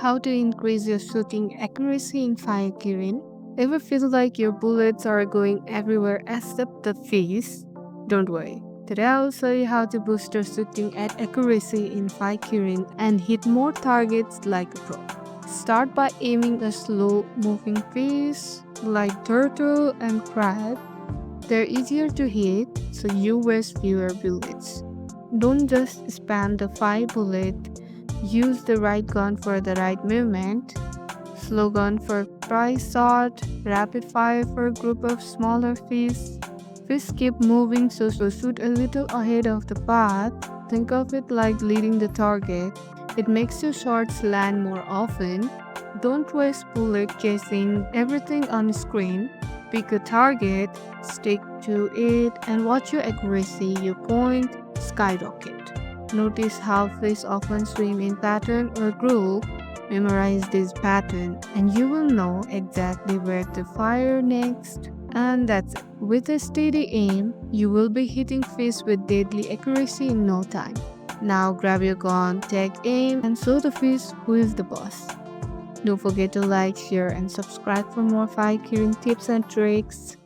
how to increase your shooting accuracy in Fire Kirin. Ever feel like your bullets are going everywhere except the face? Don't worry. Today I will show you how to boost your shooting at accuracy in Fire Kirin and hit more targets like a pro. Start by aiming a slow moving fish like turtle and crab. They're easier to hit, so you waste fewer bullets. Don't just spam the 5 bullet. Use the right gun for the right movement. Slow gun for price shot, rapid fire for a group of smaller fish. Fish keep moving, so shoot a little ahead of the path. Think of it like leading the target. It makes your shots land more often. Don't waste bullet chasing everything on screen. Pick a target, stick to it, and watch your accuracy, your point skyrocket. Notice how fish often swim in pattern or group. Memorize this pattern and you will know exactly where to fire next. And that's it. With a steady aim, you will be hitting fish with deadly accuracy in no time. Now grab your gun, take aim, and show the fish who is the boss. Don't forget to like, share, and subscribe for more Fire Kirin tips and tricks.